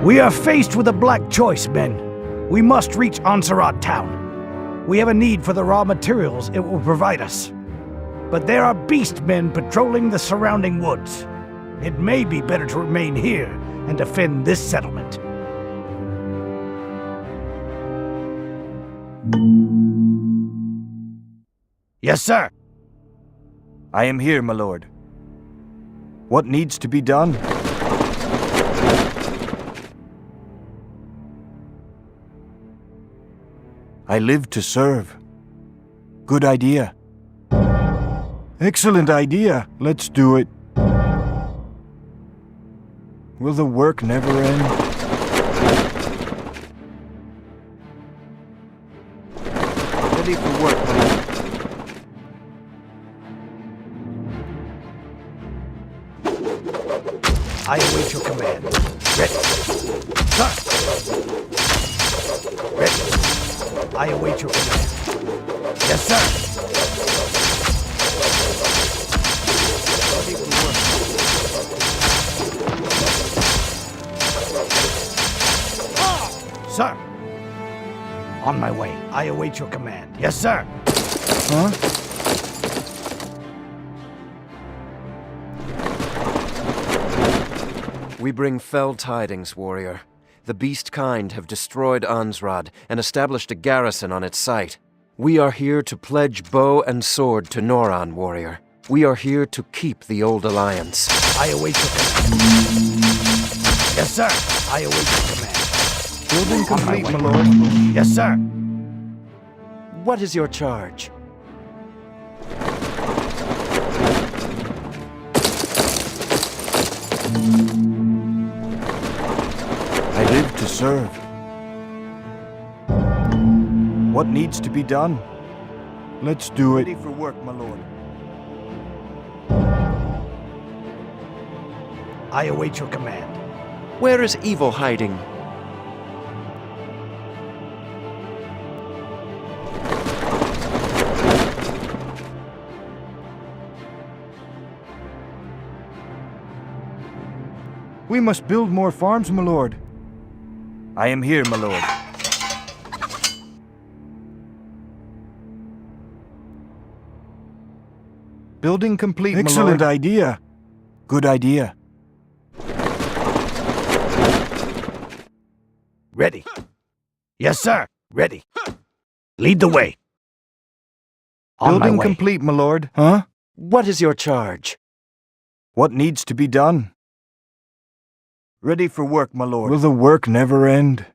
We are faced with a black choice, men. We must reach Ansarat town. We have a need for the raw materials it will provide us. But there are beast men patrolling the surrounding woods. It may be better to remain here and defend this settlement. Yes, sir. I am here, my lord. What needs to be done? I live to serve. Good idea. Excellent idea. Let's do it. Will the work never end? Ready for work, my lord. I await your command. Ready. Sir! Ready. I await your command. Yes, sir! Ready for work. Sir! On my way. I await your command. Yes, sir! Huh? We bring fell tidings, warrior. The beast kind have destroyed Ansrad and established a garrison on its site. We are here to pledge bow and sword to Noran, warrior. We are here to keep the old alliance. I await your command. Yes, sir. I await your command. Building complete, my lord. Yes, sir. What is your charge? I live to serve. What needs to be done? Let's do it. Ready for work, my lord. I await your command. Where is evil hiding? We must build more farms, my lord. I am here, my lord. Building complete, excellent my lord. Idea. Good idea. Ready. Yes, sir. Ready. Lead the way. On Building my way. complete, my lord. Huh? What is your charge? What needs to be done? Ready for work, my lord. Will the work never end?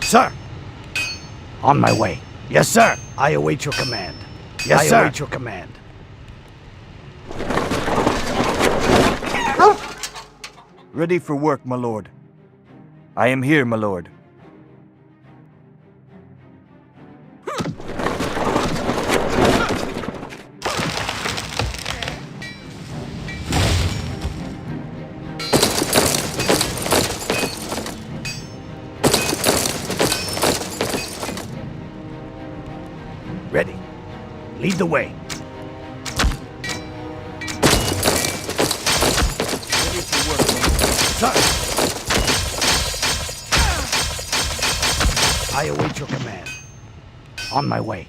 Sir! On my way. Yes, sir. I await your command. Yes, sir. I await your command. Ready for work, my lord. I am here, my lord. Ready. Lead the way. Ready for work, my lord. Sir! I await your command. On my way.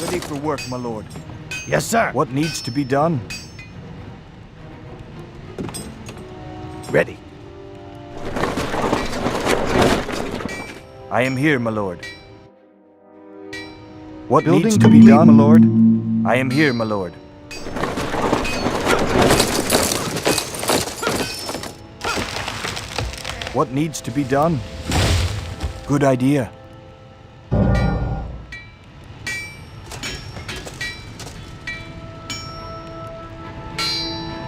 Ready for work, my lord. Yes, sir. What needs to be done? Ready. I am here, my lord. What Building needs to be complete, done, my lord? I am here, my lord. What needs to be done? Good idea.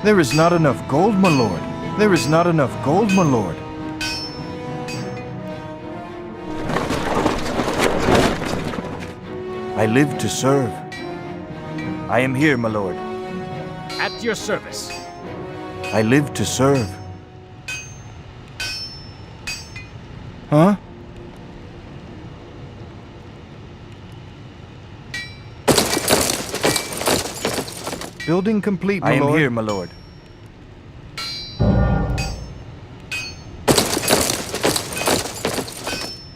There is not enough gold, my lord. There is not enough gold, my lord. I live to serve. I am here, my lord. At your service. I live to serve. Building complete, my lord. I am here, my lord.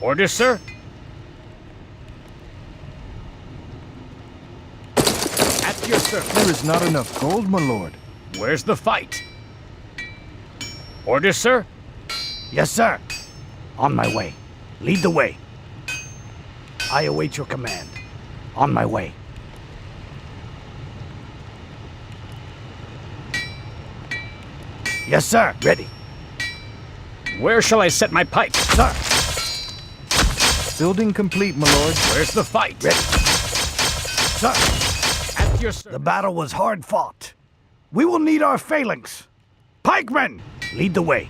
Orders, sir? At your service. There is not enough gold, my lord. Where's the fight? Orders, sir? Yes, sir. On my way. Lead the way. I await your command. On my way. Yes, sir. Ready. Where shall I set my pike? Sir. Building complete, my lord. Where's the fight? Ready. Sir. At your service. The battle was hard fought. We will need our phalanx. Pikemen, lead the way.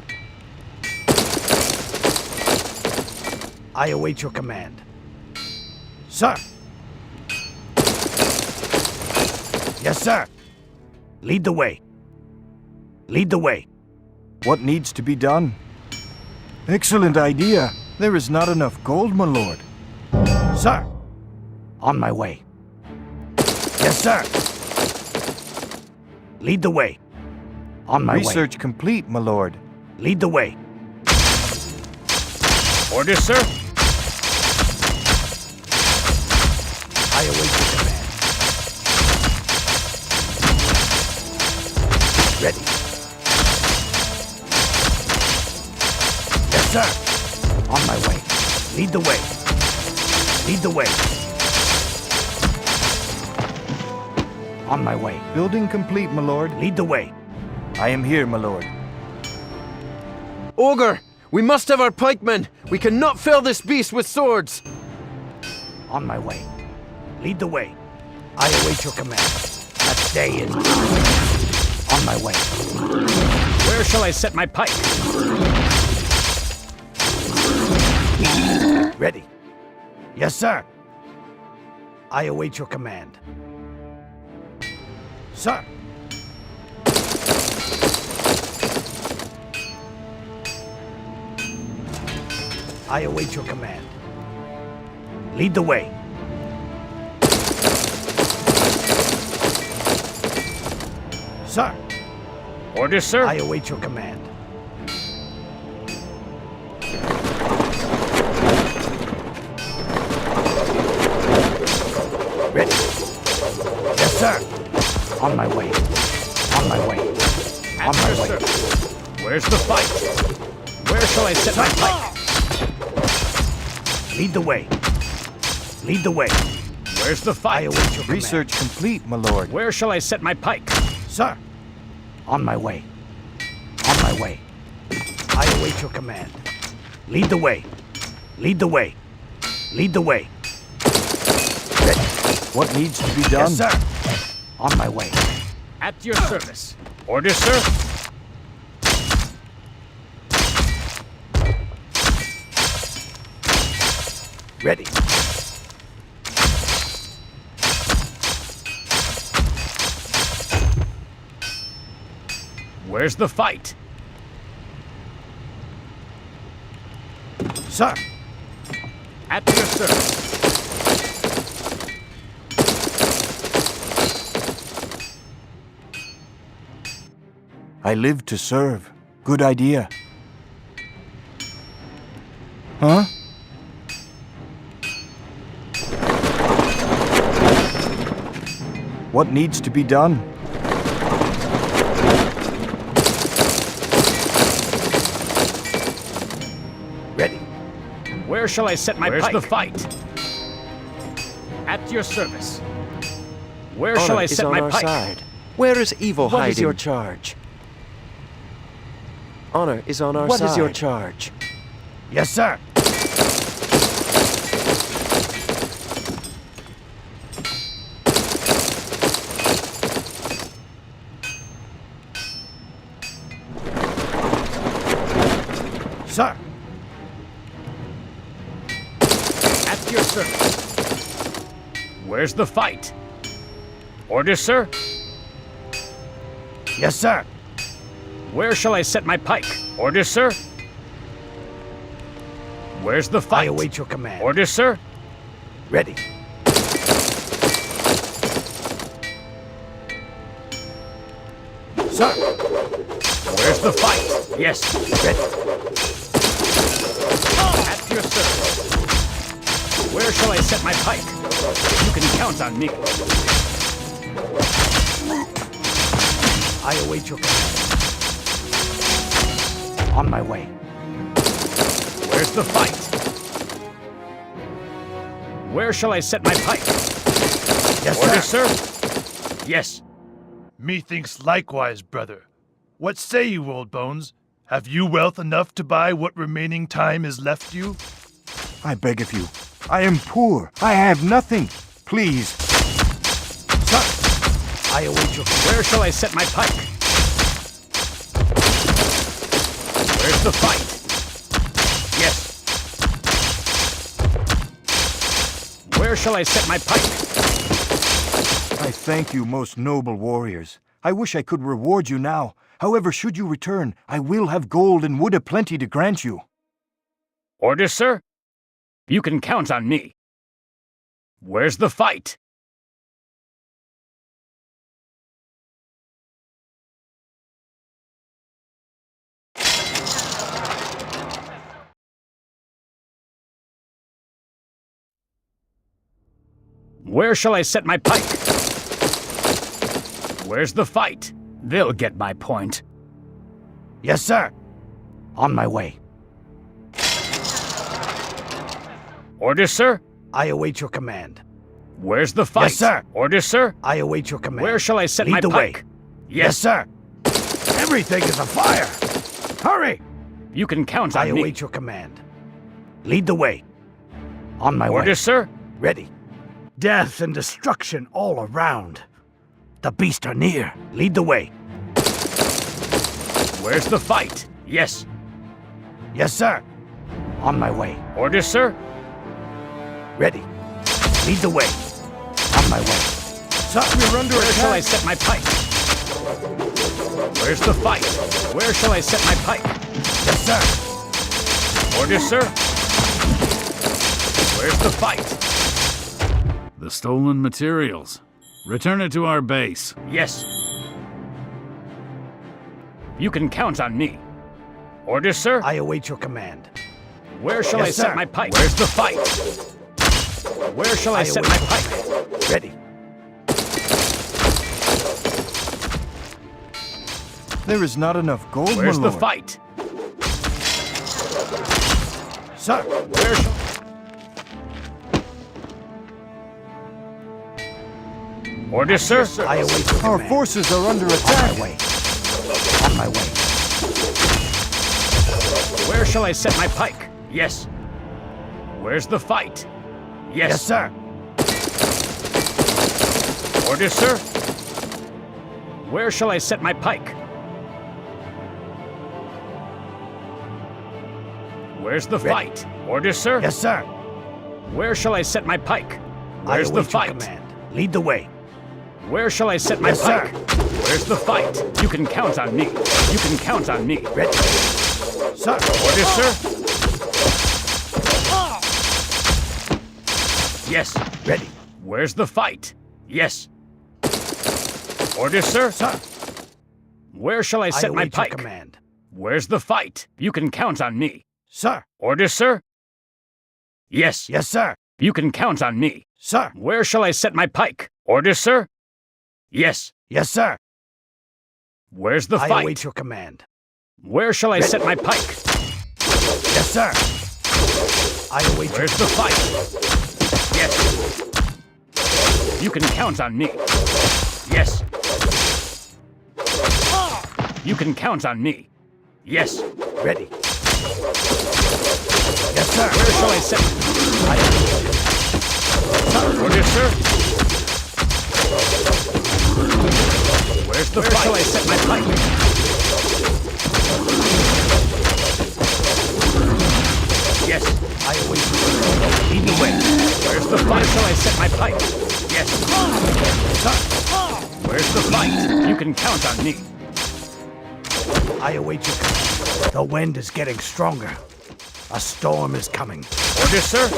I await your command. Sir. Yes, sir. Lead the way. Lead the way. What needs to be done? Excellent idea. There is not enough gold, my lord. Sir. On my way. Yes, sir. Lead the way. On my way. Research complete, my lord. Lead the way. Orders, sir? I await your command. Ready. Yes, sir. On my way. Lead the way. Lead the way. On my way. Building complete, my lord. Lead the way. I am here, my lord. Ogre! We must have our pikemen! We cannot fell this beast with swords! On my way. Lead the way. I await your command. That day is on my way. Where shall I set my pike? Ready. Yes, sir. I await your command. Sir. I await your command. Lead the way. Sir. Orders, sir? I await your command. Ready. Yes, sir. On my way. On my way. On my way. Sir. Where's the fight? Where shall I set my pike? Lead the way. Lead the way. Where's the I fight? await your command. Research complete, my lord. Where shall I set my pike? Sir. On my way. On my way. I await your command. Lead the way. Lead the way. Lead the way. Ready. What needs to be done? Yes, sir. On my way. At your service. Orders, sir? Ready. Where's the fight? Sir. At your service. I live to serve. Good idea. Huh? What needs to be done? Ready. Where shall I set my Where's pike? the fight? At your service. Where Honor shall I is set on my our pike? side. Where is evil What hiding? is your charge? Honor is on our What side. is your charge? Yes, sir. Sir. At your service. Where's the fight? Orders, sir? Yes, sir. Where shall I set my pike? Orders, sir? Where's the fight? I await your command. Orders, sir? Ready. Where's the fight? Yes. Ready. At your service. Where shall I set my pike? You can count on me. I await your command. On my way. Where's the fight? Where shall I set my pike? Yes, Order, sir. sir? Yes. Methinks likewise, brother. What say you, old bones? Have you wealth enough to buy what remaining time is left you? I beg of you. I am poor. I have nothing. Please. Sir, I await your command. Where shall I set my pike? Where's the fight? Yes. Where shall I set my pike? I thank you, most noble warriors. I wish I could reward you now. However, should you return, I will have gold and wood aplenty to grant you. Order, sir? You can count on me. Where's the fight? Where shall I set my pike? Where's the fight? They'll get my point. Yes, sir. On my way. Order, sir? I await your command. Where's the fight? Yes, sir. Order, sir? I await your command. Where shall I set Lead my the way. pike? Yes, sir. Everything is afire. Hurry! You can count on I me. await your command. Lead the way. On my Order, way. sir? Ready. Death and destruction all around. The beasts are near. Lead the way. Where's the fight? Yes. Yes, sir. On my way. Order, sir? Ready. Lead the way. On my way. Sir, we're under Where shall I attack. set my pike? Where's the fight? Where shall I set my pike? Yes, sir. Order, sir? Where's the fight? The stolen materials. Return it to our base. Yes. You can count on me. Order, sir? I await your command. Where shall Yes, I set sir. my pike? Where's the fight? Where shall I set await my your pike? command. Ready. There is not enough gold, Where's my the lord. fight? Sir, Where shall... Order, sir? I await your Our command. forces are under On attack. my way. On my way. Where shall I set my pike? Yes. Where's the fight? Yes. Yes, sir. Order, sir? Where shall I set my pike? Where's the Ready. fight? Order, sir? Yes, sir. Where shall I set my pike? I Where's await the fight? your command. Lead the way. Where shall I set my Yes, sir. pike? Where's the fight? You can count on me. You can count on me. Ready. Sir. Order, sir? Yes. Ready. Where's the fight? Yes. Order, sir? Sir. Where shall I set my await your pike? command. Where's the fight? You can count on me. Sir. Order, sir? Yes. Yes, sir. You can count on me. Sir. Where shall I set my pike? Order, sir? Yes. Yes, sir. Where's the I fight? await your command. Where shall I Ready. set my pike? Yes, sir. I await your Where's the fight? Yes. You can count on me. Yes. You can count on me. Yes. Ready. Yes, sir. Where shall I set? Order, sir? Where's the fight? Where shall I set my pike? Yes. I await your command. Lead the way. Where's the fight? Where shall I set my pike? Yes. Sir. Where's the fight? You can count on me. I await your command. The wind is getting stronger. A storm is coming. Order, sir?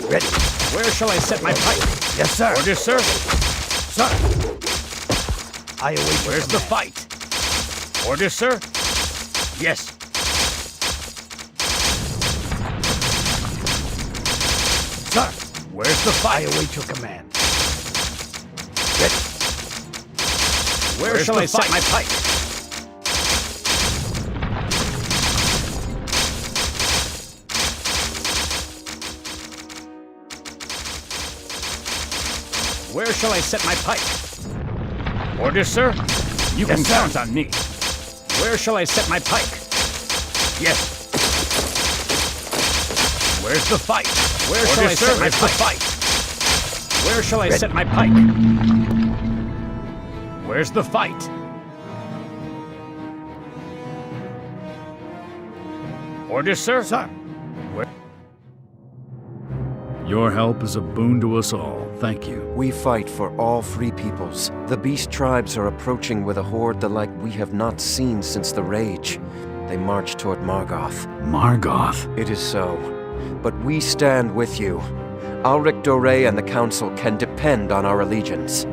Ready. Where shall I set my pike? Yes, sir. Order, sir? Sir. I await your Where's the command. fight? Orders, sir? Yes. Sir, Where's the I fight? await your command. Where shall I set my pipe? Where shall I set my pipe? Orders, sir? You can count on me. Where shall I set my pike? Yes. Where's the fight? Where shall I set my pike? Where shall I set my pike? Where's the fight? Orders, sir? Sir, Your help is a boon to us all. Thank you. We fight for all free peoples. The beast tribes are approaching with a horde the like we have not seen since the Rage. They march toward Margoth. Margoth. It is so. But we stand with you. Alric Doré and the Council can depend on our allegiance.